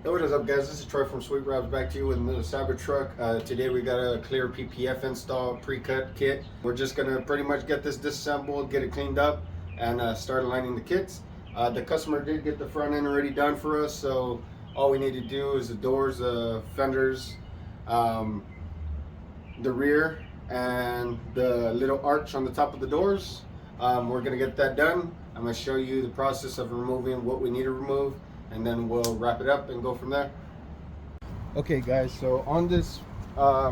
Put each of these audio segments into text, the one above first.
Hey, what is up, guys? This is Troy from Sweet Wraps, back to you with the Cybertruck. Today we got a clear PPF install pre-cut kit. We're just gonna pretty much get this disassembled, get it cleaned up, and start aligning the kits. The customer did get the front end already done for us, so all we need to do is the doors, the fenders, the rear, and the little arch on the top of the doors. We're gonna get that done. I'm gonna show you the process of removing what we need to remove, and then we'll wrap it up and go from there. Okay guys, so on this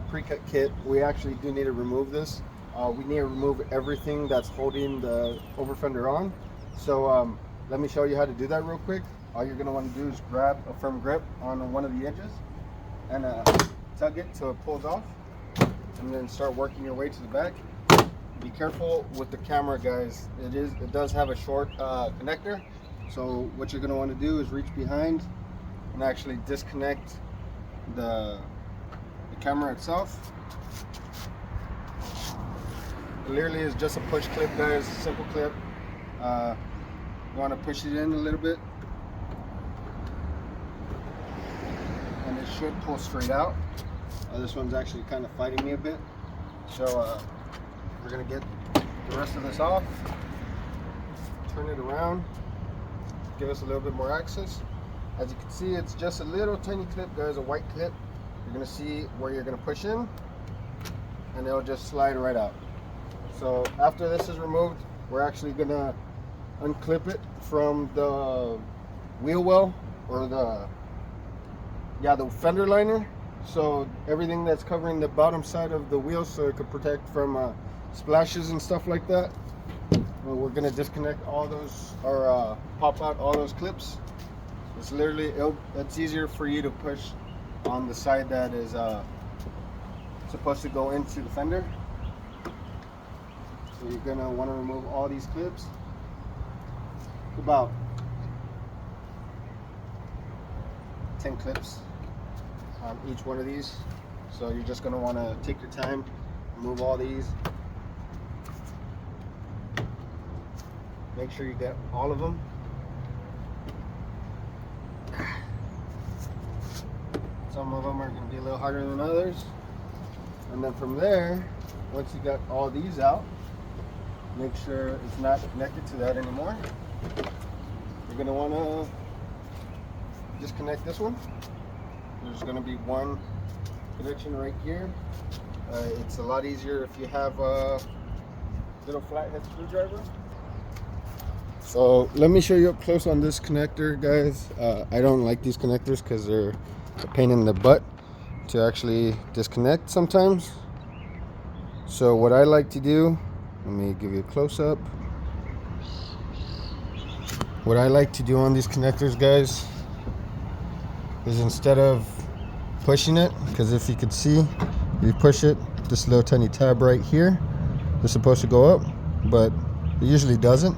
pre-cut kit, we actually do need to remove this. We need to remove everything that's holding the over fender on. So let me show you how to do that real quick. All you're going to want to do is grab a firm grip on one of the edges and tug it till it pulls off, and then start working your way to the back. Be careful with the camera, guys. It does have a short connector. So what you're going to want to do is reach behind and actually disconnect the camera itself. It literally is just a push clip, guys, simple clip. You want to push it in a little bit and it should pull straight out. This one's actually kind of fighting me a bit. So we're going to get the rest of this off, turn it around, give us a little bit more access. As you can see, it's just a little tiny clip, guys, a white clip. You're gonna see where you're gonna push in and it'll just slide right out. So after this is removed, we're actually gonna unclip it from the wheel well, or the fender liner. So everything that's covering the bottom side of the wheel, so it could protect from splashes and stuff like that. We're gonna disconnect all those, or pop out all those clips. It's literally, it's easier for you to push on the side that is supposed to go into the fender. So you're gonna want to remove all these clips. About 10 clips on each one of these. So you're just gonna want to take your time, remove all these. Make sure you get all of them. Some of them are going to be a little harder than others. And then from there, once you got all these out, make sure it's not connected to that anymore. You're going to want to disconnect this one. There's going to be one connection right here. It's a lot easier if you have a little flathead screwdriver. So let me show you up close on this connector, guys. I don't like these connectors because they're a pain in the butt to actually disconnect sometimes. So what I like to do, let me give you a close-up. What I like to do on these connectors, guys, is instead of pushing it, because if you could see, if you push it, this little tiny tab right here is supposed to go up, but it usually doesn't.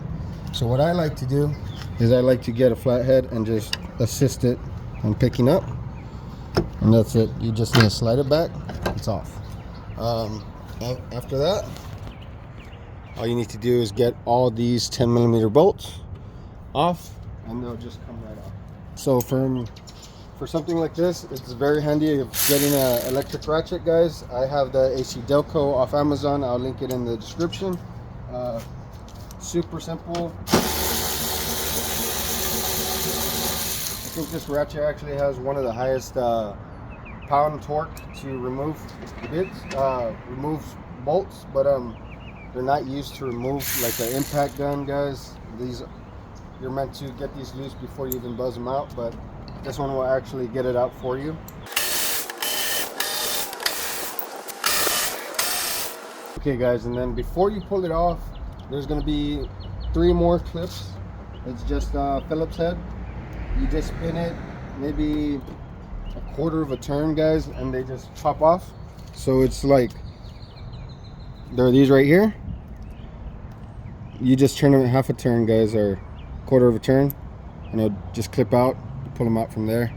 So what I like to do is I like to get a flathead and just assist it on picking up, and that's it. You just need to slide it back, it's off. After that, all you need to do is get all these 10mm bolts off, and they'll just come right off. So for something like this, it's very handy of getting an electric ratchet, guys. I have the AC Delco off Amazon. I'll link it in the description. Super simple. I think this ratchet actually has one of the highest pound torque to remove bits, remove bolts, but they're not used to remove like an impact gun, guys. These, you're meant to get these loose before you even buzz them out, but this one will actually get it out for you. Okay guys, and then before you pull it off, there's going to be 3 more clips. It's just Phillips head. You just spin it maybe a quarter of a turn, guys, and they just pop off. So it's like, there are these right here. You just turn them at half a turn, guys, or quarter of a turn, and it'll just clip out. You pull them out from there.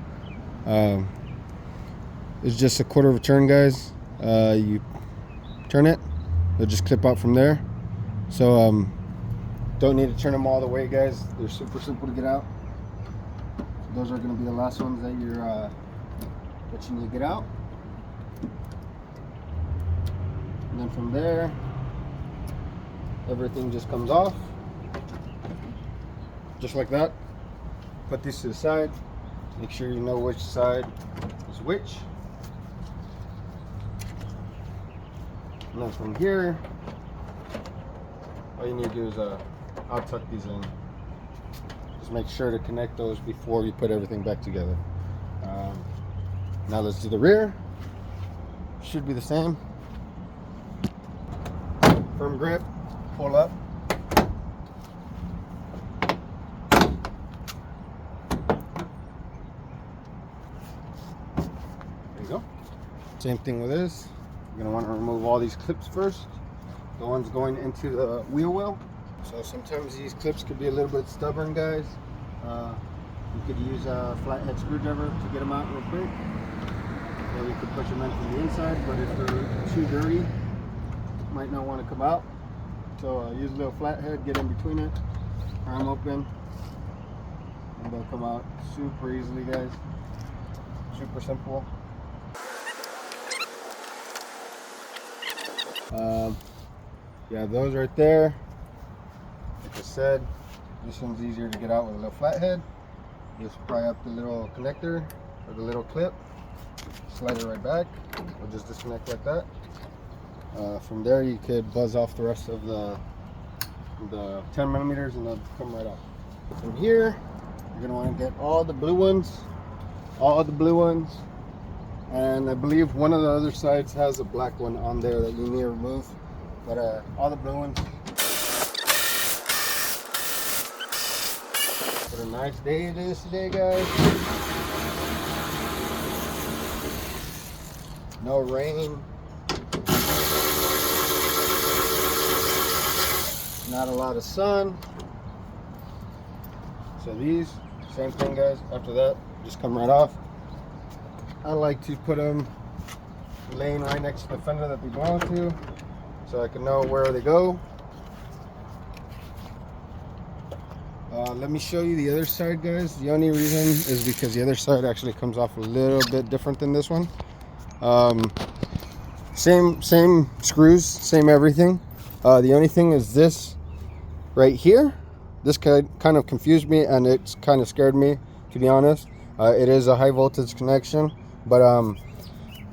It's just a quarter of a turn, guys. You turn it, they'll just clip out from there. So don't need to turn them all the way, guys. They're super simple to get out. those are going to be the last ones that you're that you need to get out. And then from there, everything just comes off, just like that. Put this to the side. Make sure you know which side is which. And then from here, all you need to do is I'll tuck these in. Just make sure to connect those before you put everything back together. Now let's do the rear. Should be the same. Firm grip, pull up. There you go. Same thing with this. You're gonna want to remove all these clips first. The ones going into the wheel well. So sometimes these clips could be a little bit stubborn, guys. You could use a flathead screwdriver to get them out real quick. Or you could push them in from the inside, but if they're too dirty, might not want to come out. So use a little flathead, get in between it, pry them open, and they'll come out super easily, guys. Super simple. Yeah, those right there. Like I said, this one's easier to get out with a little flathead. Just pry up the little connector or the little clip, slide it right back. We'll just disconnect like that. From there, you could buzz off the rest of the 10 millimeters, and they'll come right off. From here, you're gonna want to get all the blue ones, and I believe one of the other sides has a black one on there that you need to remove. But all the blue ones. What a nice day it is today, guys. No rain. Not a lot of sun. So these, same thing, guys. After that, just come right off. I like to put them laying right next to the fender that they belong to, so I can know where they go. Let me show you the other side, guys. The only reason is because the other side actually comes off a little bit different than this one. Same screws, same everything. The only thing is this right here. This kind of confused me, and it's kind of scared me, to be honest. It is a high voltage connection, but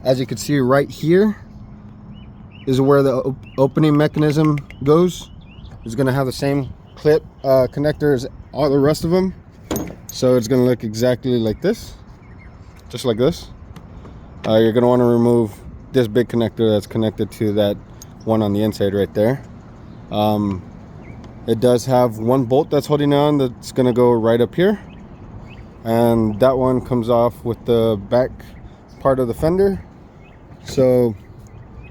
as you can see right here is where the opening mechanism goes. It's going to have the same clip connector as all the rest of them, so it's going to look exactly like this, just like this. You're going to want to remove this big connector that's connected to that one on the inside right there. It does have one bolt that's holding on that's going to go right up here, and that one comes off with the back part of the fender. So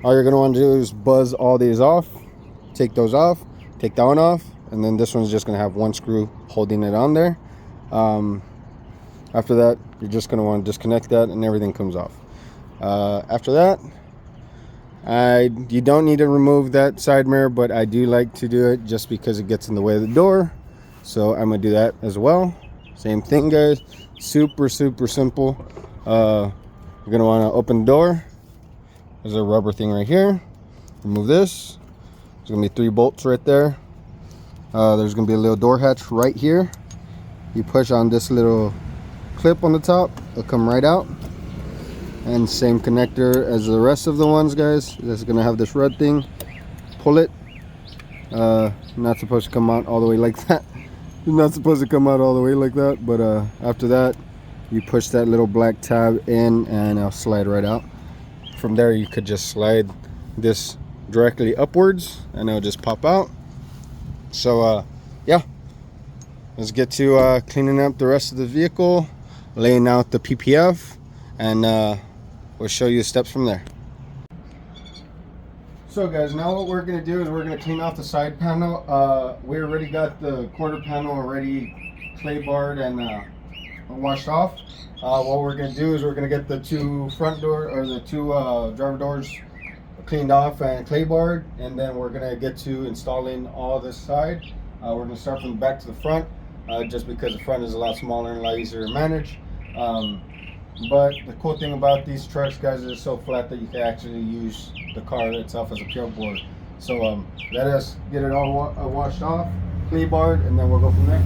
all you're going to want to do is buzz all these off, take those off, take that one off, and then this one's just going to have one screw holding it on there. After that, you're just going to want to disconnect that, and everything comes off. After that, you don't need to remove that side mirror, but I do like to do it just because it gets in the way of the door. So I'm going to do that as well. Same thing, guys. Super simple. You're going to want to open the door. There's a rubber thing right here. Remove this. There's going to be 3 bolts right there. There's going to be a little door hatch right here. You push on this little clip on the top, it'll come right out. And same connector as the rest of the ones, guys. This is going to have this red thing. Pull it. Not supposed to come out all the way like that. It's not supposed to come out all the way like that, but after that, you push that little black tab in, and it'll slide right out. From there, you could just slide this directly upwards, and it'll just pop out. So yeah, let's get to cleaning up the rest of the vehicle, laying out the PPF, and we'll show you the steps from there. So guys, now what we're going to do is we're going to clean off the side panel. We already got the quarter panel already clay barred and washed off. What we're going to do is we're going to get the 2 front door, or the 2 driver doors cleaned off and clay barred, and then we're going to get to installing all this side. We're going to start from the back to the front. just because the front is a lot smaller and a lot easier to manage. But the cool thing about these trucks, guys, is it's so flat that you can actually use the car itself as a peel board. So let us get it all washed off, flea barred, and then we'll go from there.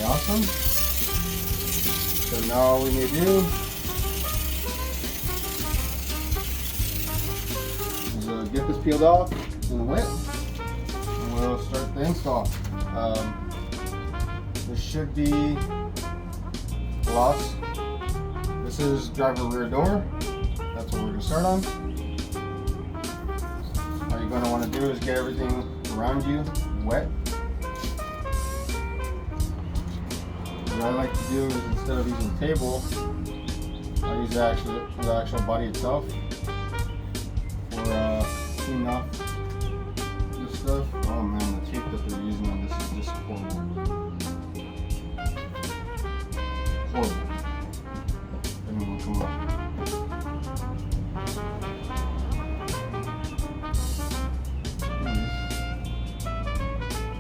Awesome. So now all we need to do is get this peeled off and wet, and we'll start the install. This should be gloss. This is driver rear door. That's what we're going to start on. All you're going to want to do is get everything around you wet. What I like to do is, instead of using table, I use the actual body itself for cleaning off this stuff. Oh man, the tape that they're using on this is just horrible. Horrible. Doesn't even come up.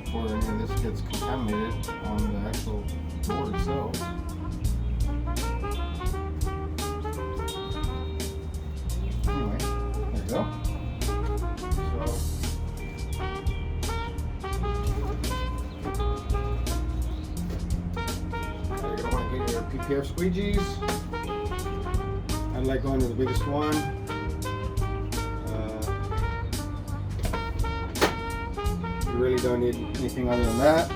Before any of this gets contaminated on the actual door itself. Anyway, there you go. So you're gonna want to get your PPF squeegees. I like going to the biggest one. You really don't need anything other than that.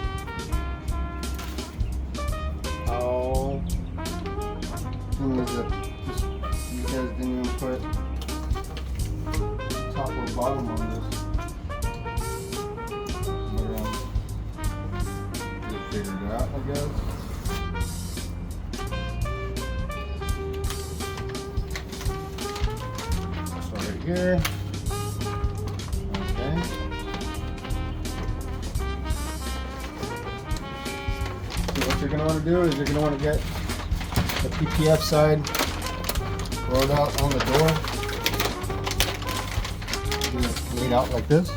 Thing is that you guys didn't even put top or bottom on this. But just figured it out, I guess. So right here. Okay. So what you're gonna want to do is you're gonna want to get the PPF side rolled out on the door. Just laid out like this.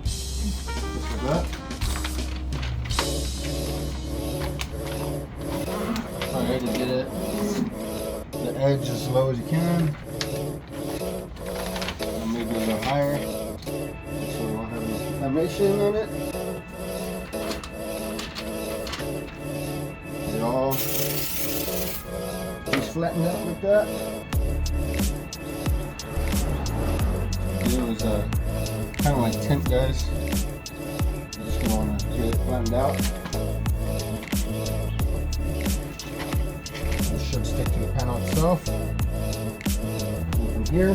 Just like that. Try to get it the edge as low as you can. And maybe a little higher. So we won't have any contamination on it. Get it all flatten it like that. It was kind of like tint, guys. You're just gonna want to get it flattened out. It should stick to the panel itself. From here.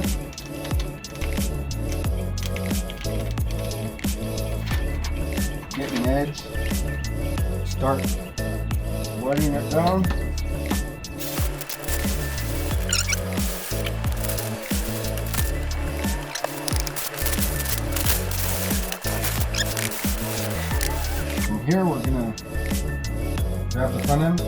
Get an edge. Start wetting it down. Here we're gonna grab the front end.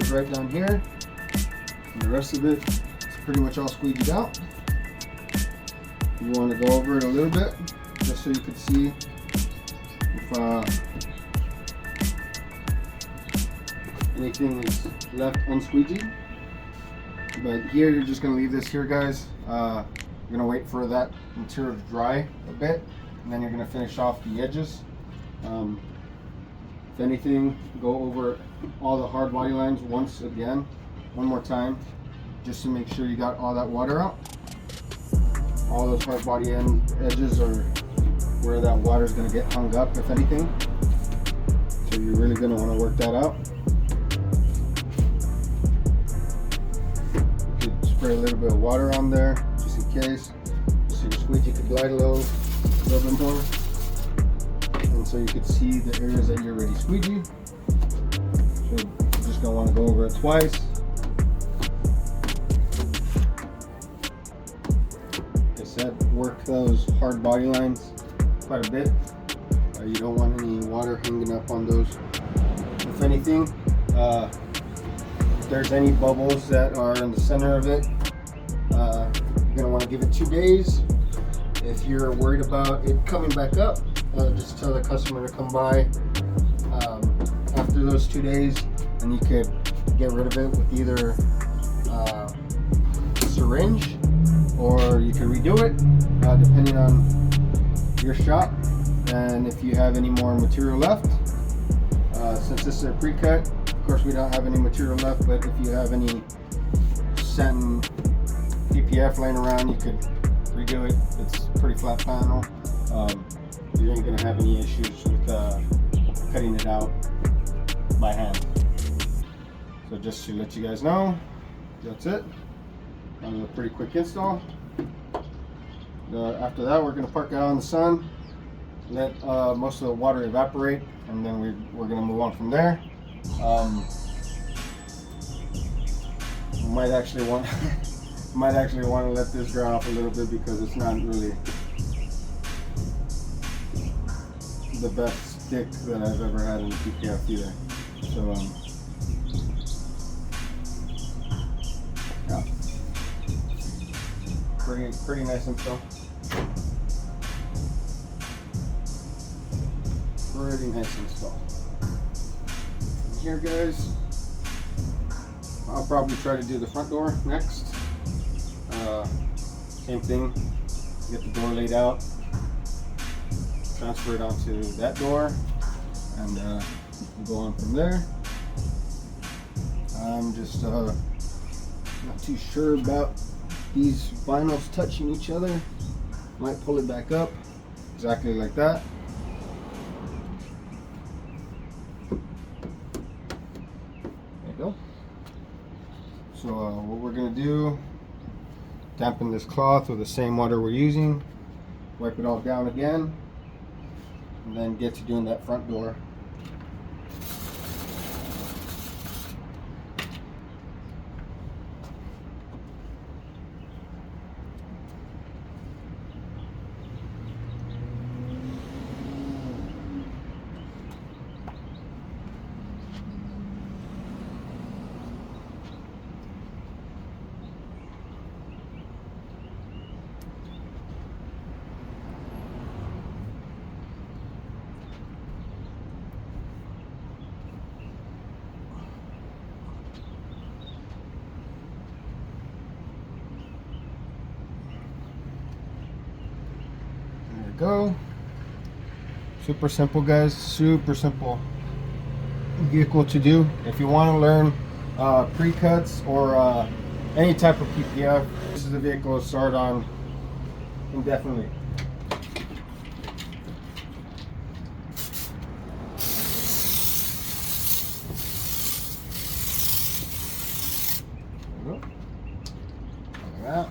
is right down here, and the rest of it is pretty much all squeegeed out. You want to go over it a little bit just so you can see if anything is left unsqueegeed. But here you're just going to leave this here, guys. You're going to wait for that material to dry a bit, and then you're going to finish off the edges. If anything, go over all the hard body lines one more time, just to make sure you got all that water out. All those hard body edges are where that water is going to get hung up, if anything. So you're really going to want to work that out. You could spray a little bit of water on there, just in case, so your squeegee could glide a little bit more. And so you can see the areas that you're already squeegeed. So you're just going to want to go over it twice. Work those hard body lines quite a bit. You don't want any water hanging up on those. If anything, if there's any bubbles that are in the center of it, you're going to want to give it 2 days. If you're worried about it coming back up, just tell the customer to come by after those 2 days, and you could get rid of it with either a syringe, or you can redo it, depending on your shop. And if you have any more material left, since this is a pre-cut, of course we don't have any material left, but if you have any satin PPF laying around, you could redo it. It's a pretty flat panel. You ain't gonna have any issues with cutting it out by hand. So just to let you guys know, that's it. That was a pretty quick install. After that, we're going to park it out in the sun, let most of the water evaporate, and then we're going to move on from there. We might actually want to let this dry off a little bit, because it's not really the best stick that I've ever had in the PPF either. So yeah. Pretty nice install. Pretty nice install. Here, guys, I'll probably try to do the front door next. Same thing. Get the door laid out, transfer it onto that door, and we'll go on from there. I'm just not too sure about these vinyls touching each other. Might pull it back up exactly like that. There you go. So what we're gonna do, dampen this cloth with the same water we're using, wipe it all down again, and then get to doing that front door. Go. Super simple, guys. Super simple vehicle to do. If you want to learn pre-cuts or any type of PPF, this is the vehicle to start on indefinitely. There we go. Like that.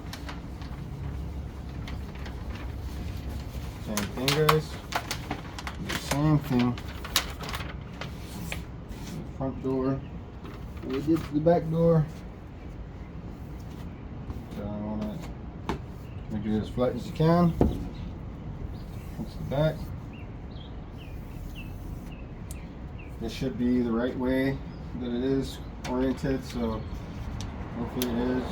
Same thing, guys. Same thing. Front door. We get to the back door. So I want to make it as flat as you can. That's the back. This should be the right way that it is oriented, so hopefully it is.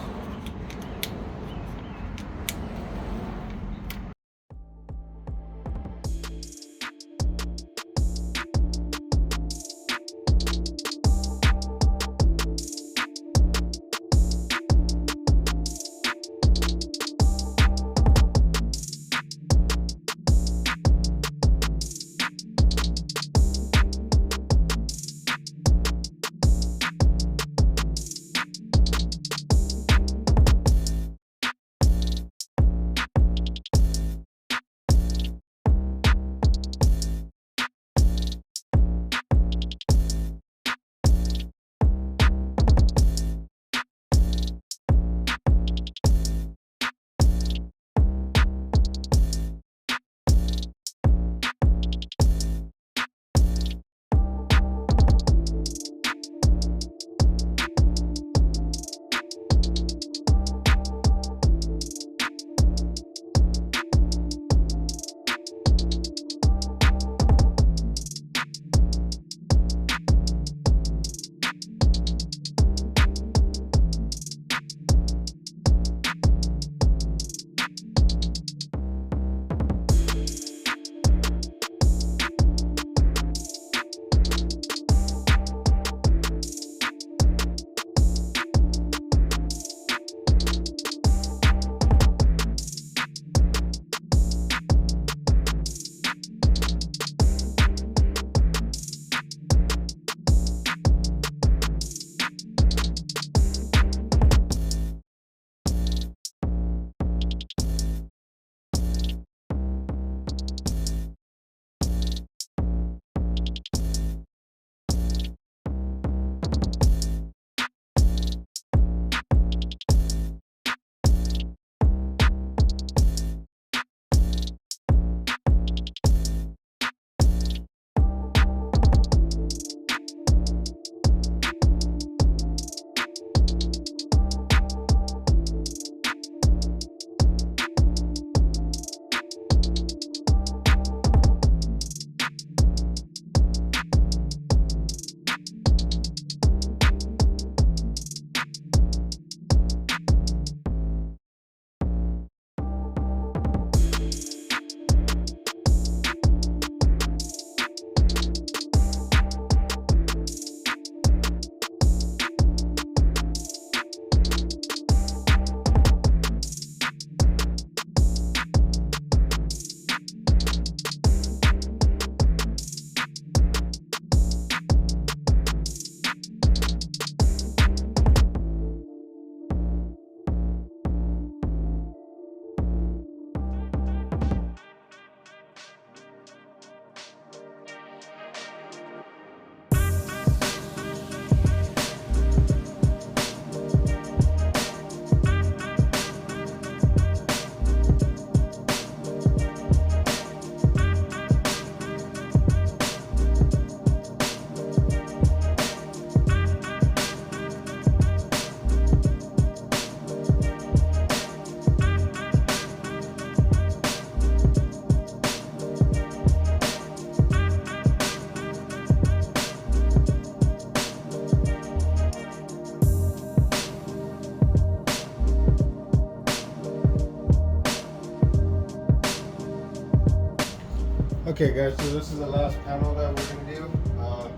Okay guys, so this is the last panel that we're going to do,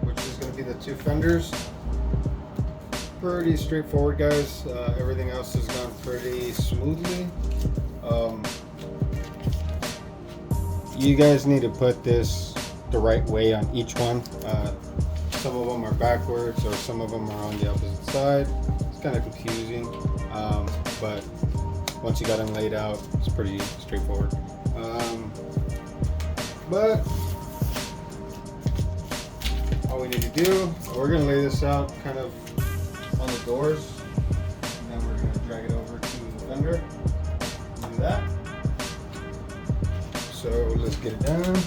which is going to be the two fenders. Pretty straightforward guys, everything else has gone pretty smoothly. You guys need to put this the right way on each one. Some of them are backwards or some of them are on the opposite side. It's kind of confusing, but once you got them laid out, it's pretty straightforward. But all we need to do, we're going to lay this out kind of on the doors, and then we're going to drag it over to the fender and do that. So let's get it done.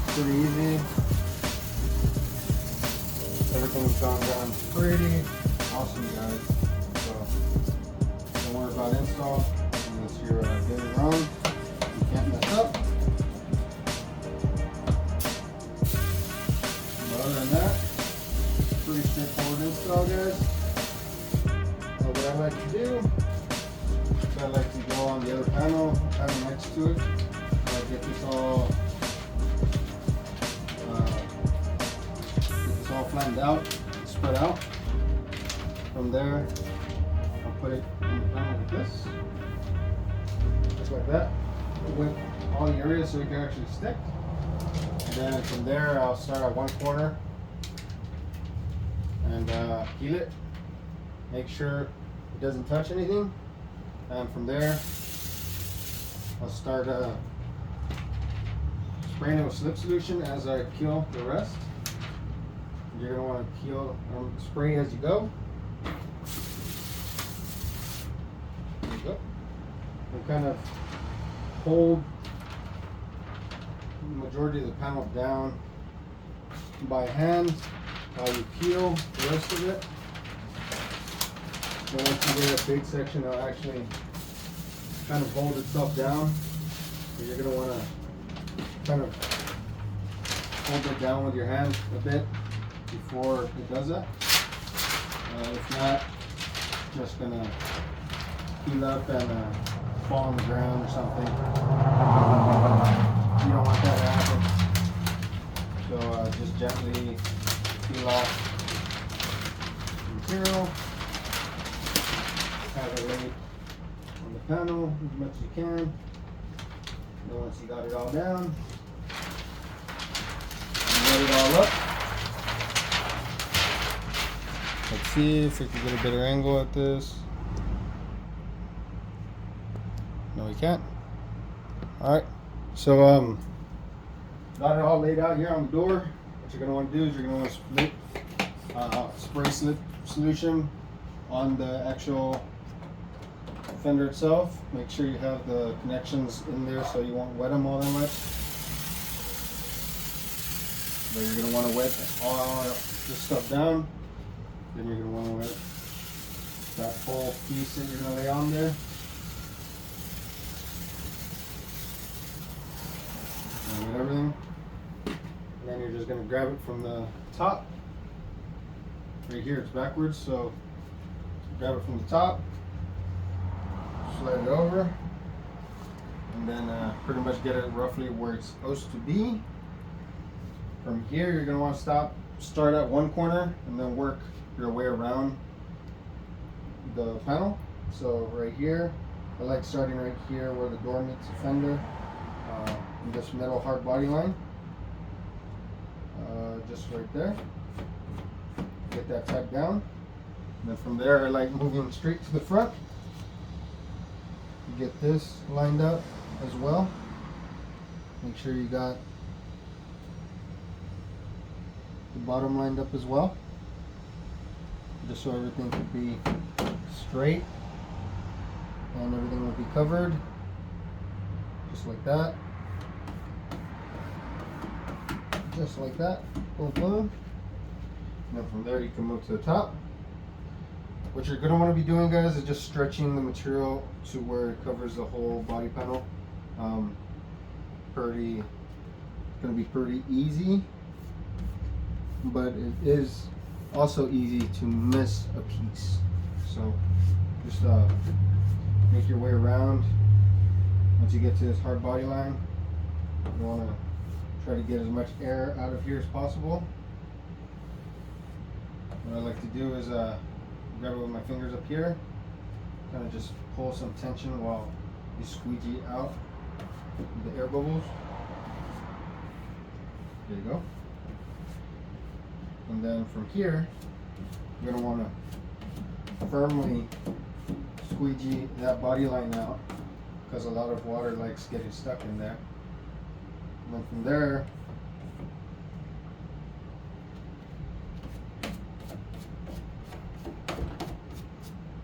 Pretty easy. Everything's gone down pretty awesome guys. So don't worry about install unless you're getting it wrong. Can't mess up. But other than that, pretty straightforward install, guys. Now what I like to do is I like to go on the other panel next to it. I get this all flattened out, spread out. From there, I'll put it on the panel like this, just like that, with all the areas so it can actually stick. And then from there, I'll start at one corner and peel it. Make sure it doesn't touch anything. And from there, I'll start spraying it with slip solution as I peel the rest. You're going to want to peel, spray as you go. There you go. And kind of hold the majority of the panel down by hand while you peel the rest of it. Then once you get a big section, it'll actually kind of hold itself down. So you're going to want to kind of hold it down with your hand a bit before it does that. If not, just gonna peel up and fall on the ground or something. You don't want that to happen. So just gently peel off the material. Have it laid on the panel as much as you can. And once you got it all down, load it all up. Let's see if we can get a better angle at this. No, we can't. Alright, so got it all laid out here on the door. What you're going to want to do is you're going to want to spray slip solution on the actual fender itself. Make sure you have the connections in there so you won't wet them all that much. But you're going to want to wet all this stuff down. Then you're going to want to wet that whole piece that you're going to lay on there. And wet everything. And then you're just going to grab it from the top. Right here it's backwards, so grab it from the top, slide it over, and then pretty much get it roughly where it's supposed to be. From here you're going to want to start at one corner and then work your way around the panel. So right here, I like starting right here where the door meets the fender, in this middle hard body line, just right there. Get that tacked down, and then from there I like moving straight to the front. You get this lined up as well. Make sure you got the bottom lined up as well, just so everything could be straight and everything will be covered, just like that, just like that. Boom, boom. And then from there you can move to the top. What you're going to want to be doing, guys, is just stretching the material to where it covers the whole body panel. It's going to be pretty easy, but it is also easy to miss a piece. So just make your way around. Once you get to this hard body line, you want to try to get as much air out of here as possible. What I like to do is grab it with my fingers up here, kind of just pull some tension while you squeegee out the air bubbles. There you go. And then from here, you're going to want to firmly squeegee that body line out, because a lot of water likes getting stuck in there. And then from there,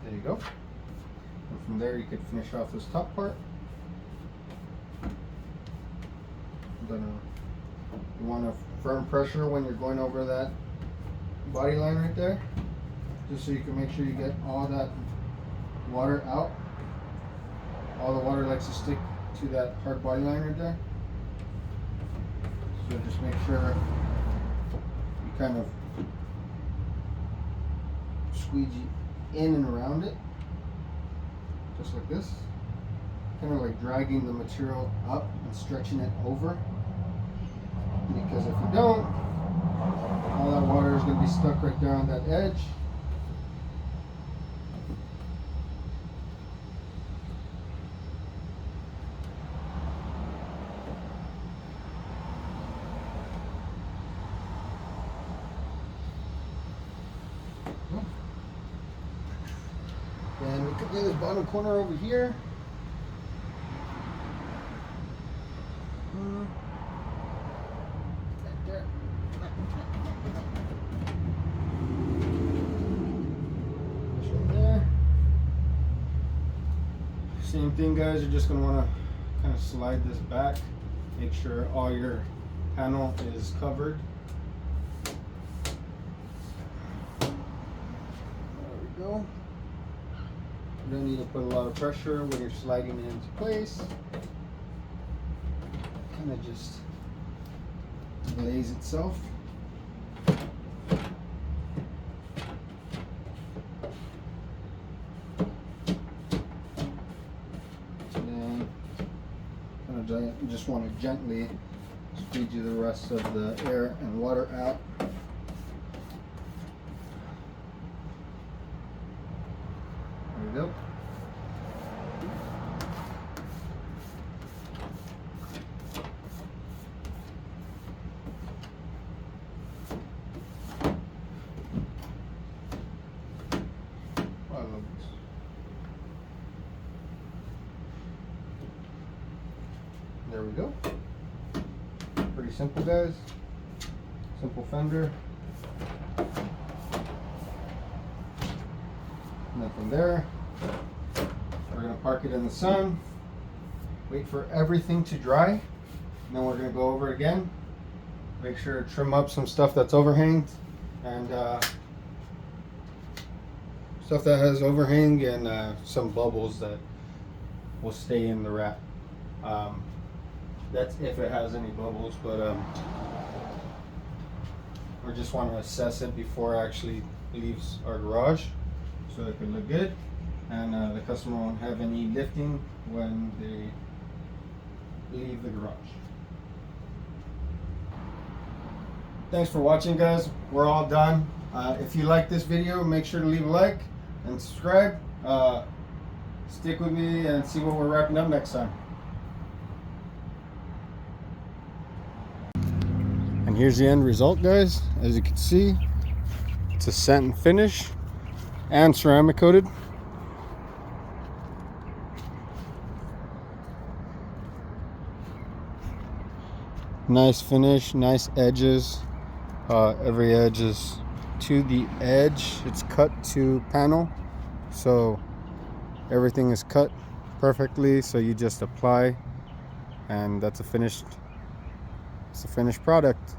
there you go. And from there you could finish off this top part. Then you want a firm pressure when you're going over that body line right there, just so you can make sure you get all that water out. All the water likes to stick to that hard body line right there. So just make sure you kind of squeegee in and around it, just like this, kind of like dragging the material up and stretching it over, because if you don't, all that water is going to be stuck right there on that edge. And we could do this bottom corner over here. Right there. This right there. Same thing, guys. You're just going to want to kind of slide this back. Make sure all your panel is covered. There we go. You don't need to put a lot of pressure when you're sliding it into place. Kind of just lays itself. And then kind of just want to gently squeegee the rest of the air and water out. There we go. There we go. Pretty simple, guys. Simple fender. Nothing there. We're going to park it in the sun, wait for everything to dry, and then we're going to go over it again. Make sure to trim up some stuff that's overhanged, and stuff that has overhang, and some bubbles that will stay in the wrap. That's if it has any bubbles, but we just want to assess it before it actually leaves our garage, so it can look good, and the customer won't have any lifting when they leave the garage. Thanks for watching, guys. We're all done. If you like this video, make sure to leave a like and subscribe. Stick with me and see what we're wrapping up next time. And here's the end result, guys. As you can see, it's a satin finish and ceramic coated. Nice finish, nice edges. Every edge is to the edge. It's cut to panel, so everything is cut perfectly. So you just apply, and that's a finished product.